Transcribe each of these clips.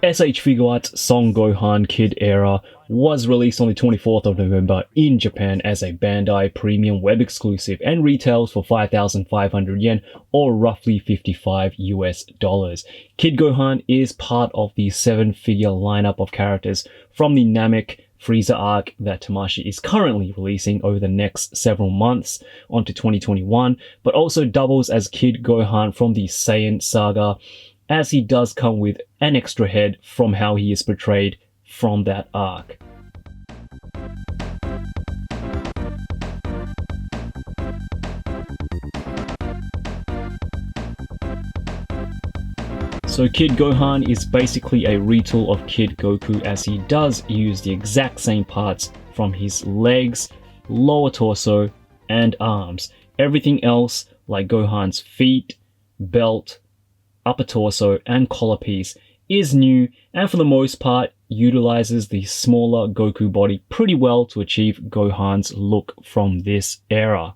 S.H Figuarts Son Gohan Kid Era was released on the 24th of November in Japan as a Bandai Premium Web Exclusive and retails for 5,500 yen or roughly $55 US. Kid Gohan is part of the 7-figure lineup of characters from the Namek Arc that Tamashii is currently releasing over the next several months onto 2021, but also doubles as Kid Gohan from the Saiyan saga, as he does come with an extra head from how he is portrayed from that arc. So Kid Gohan is basically a retool of Kid Goku, as he does use the exact same parts from his legs, lower torso, and arms. Everything else, like Gohan's feet, belt, upper torso, and collar piece, is new and for the most part utilizes the smaller Goku body pretty well to achieve Gohan's look from this era.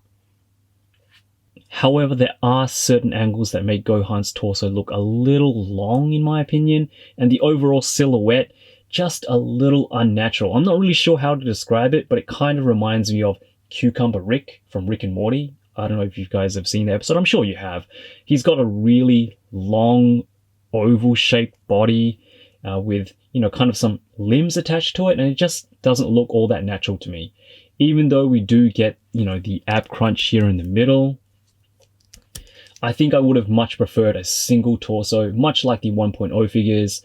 However, there are certain angles that make Gohan's torso look a little long in my opinion, and the overall silhouette just a little unnatural. I'm not really sure how to describe it, but it kind of reminds me of Cucumber Rick from Rick and Morty. I don't know if you guys have seen the episode, I'm sure you have. He's got a really long oval shaped body with, kind of some limbs attached to it, and it just doesn't look all that natural to me. Even though we do get, the ab crunch here in the middle, I think I would have much preferred a single torso, much like the 1.0 figures.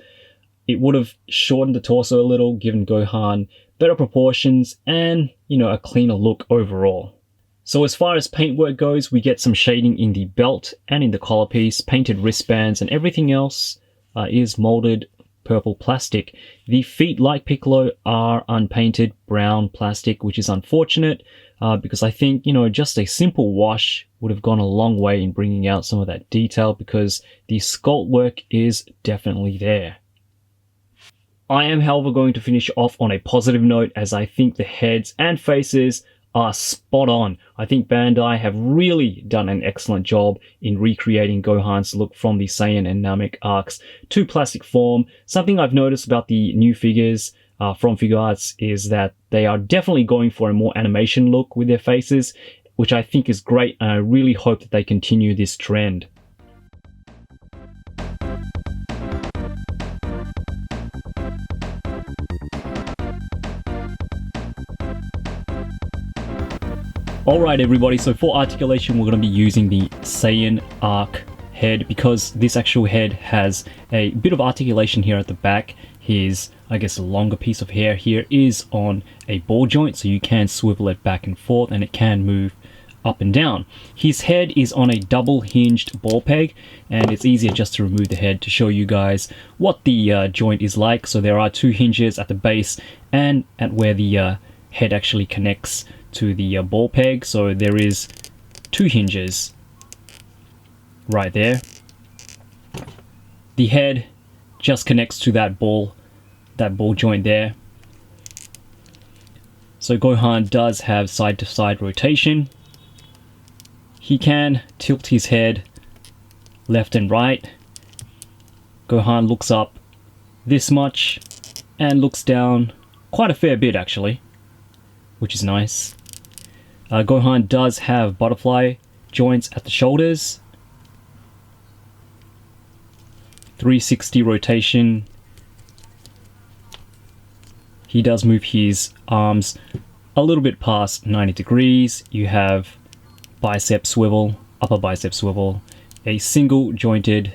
It would have shortened the torso a little, given Gohan better proportions and, a cleaner look overall. So as far as paintwork goes, we get some shading in the belt and in the collar piece, painted wristbands, and everything else is molded purple plastic. The feet, like Piccolo, are unpainted brown plastic, which is unfortunate because I think, just a simple wash would have gone a long way in bringing out some of that detail, because the sculpt work is definitely there. I am, however, going to finish off on a positive note, as I think the heads and faces are spot on. I think Bandai have really done an excellent job in recreating Gohan's look from the Saiyan and Namek arcs to plastic form. Something I've noticed about the new figures from Figuarts is that they are definitely going for a more animation look with their faces, which I think is great, and I really hope that they continue this trend. Alright everybody, so for articulation we're going to be using the Saiyan Arc head, because this actual head has a bit of articulation here at the back. His, I guess, a longer piece of hair here is on a ball joint, so you can swivel it back and forth and it can move up and down. His head is on a double hinged ball peg, and it's easier just to remove the head to show you guys what the joint is like. So there are 2 hinges at the base and at where the head actually connects to the ball peg, so there is 2 hinges right there. The head just connects to that ball joint there. So Gohan does have side to side rotation. He can tilt his head left and right. Gohan looks up this much and looks down quite a fair bit actually, which is nice. Gohan does have butterfly joints at the shoulders, 360 rotation. He does move his arms a little bit past 90 degrees. You have bicep swivel, upper bicep swivel, a single jointed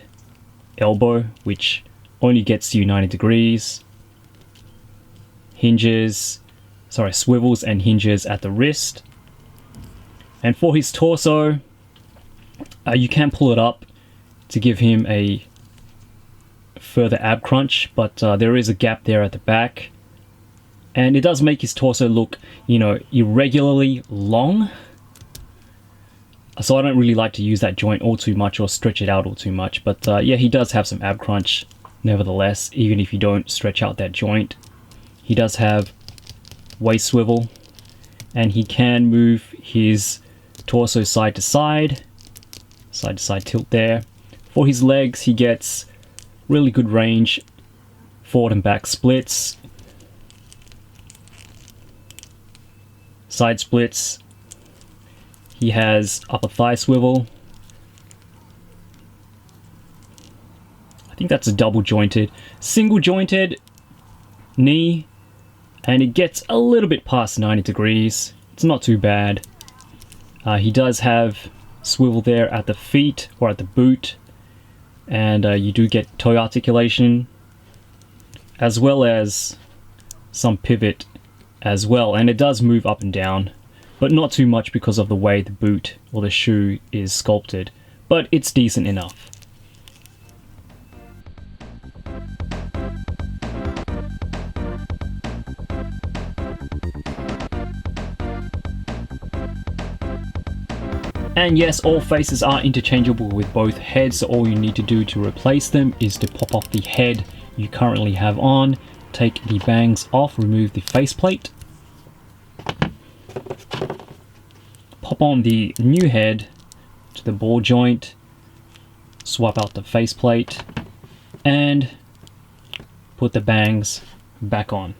elbow, which only gets you 90 degrees. Swivels and hinges at the wrist. And for his torso, you can pull it up to give him a further ab crunch, but there is a gap there at the back. And it does make his torso look, irregularly long. So I don't really like to use that joint all too much or stretch it out all too much. But yeah, he does have some ab crunch nevertheless, even if you don't stretch out that joint. He does have waist swivel, and he can move his torso side to side tilt there. For his legs, he gets really good range forward and back splits, side splits. He has upper thigh swivel. I think that's a double jointed. Single jointed knee, and it gets a little bit past 90 degrees. It's not too bad. He does have swivel there at the feet or at the boot, and you do get toe articulation as well as some pivot as well, and it does move up and down, but not too much because of the way the boot or the shoe is sculpted, but it's decent enough. And yes, all faces are interchangeable with both heads, so all you need to do to replace them is to pop off the head you currently have on, take the bangs off, remove the faceplate, pop on the new head to the ball joint, swap out the faceplate, and put the bangs back on.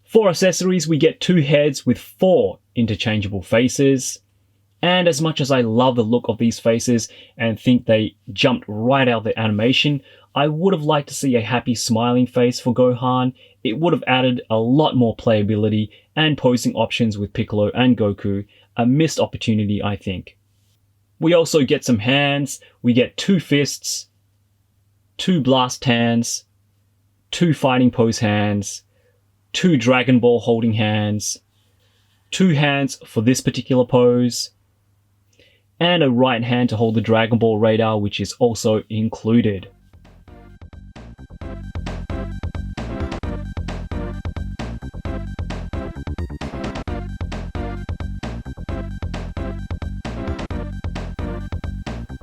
For accessories, we get 2 heads with 4 interchangeable faces. And as much as I love the look of these faces and think they jumped right out of the animation, I would have liked to see a happy smiling face for Gohan. It would have added a lot more playability and posing options with Piccolo and Goku. A missed opportunity, I think. We also get some hands. We get 2 fists, 2 blast hands, 2 fighting pose hands, 2 Dragon Ball holding hands, 2 hands for this particular pose, and a right hand to hold the Dragon Ball radar, which is also included.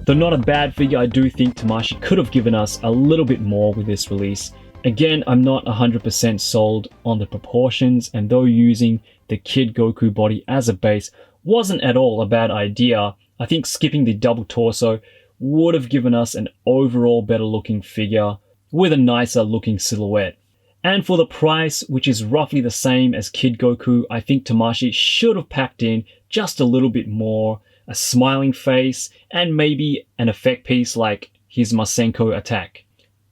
Though not a bad figure, I do think Tamashii could have given us a little bit more with this release. Again, I'm not 100% sold on the proportions, and though using the Kid Goku body as a base wasn't at all a bad idea, I think skipping the double torso would have given us an overall better looking figure with a nicer looking silhouette. And for the price, which is roughly the same as Kid Goku, I think Tamashii should have packed in just a little bit more, a smiling face, and maybe an effect piece like his Masenko attack.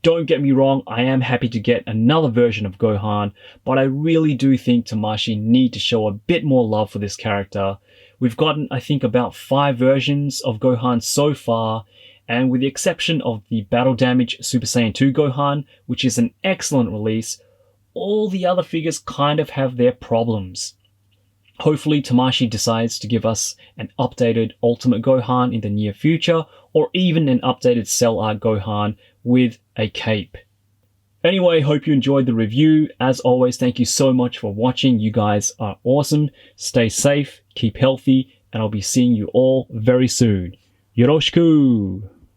Don't get me wrong, I am happy to get another version of Gohan, but I really do think Tamashii need to show a bit more love for this character. We've gotten, I think, about 5 versions of Gohan so far, and with the exception of the Battle Damage Super Saiyan 2 Gohan, which is an excellent release, all the other figures kind of have their problems. Hopefully Tamashii decides to give us an updated Ultimate Gohan in the near future, or even an updated Cell Arc Gohan with a cape. Anyway, hope you enjoyed the review. As always, thank you so much for watching. You guys are awesome. Stay safe, keep healthy, and I'll be seeing you all very soon. Yoroshiku!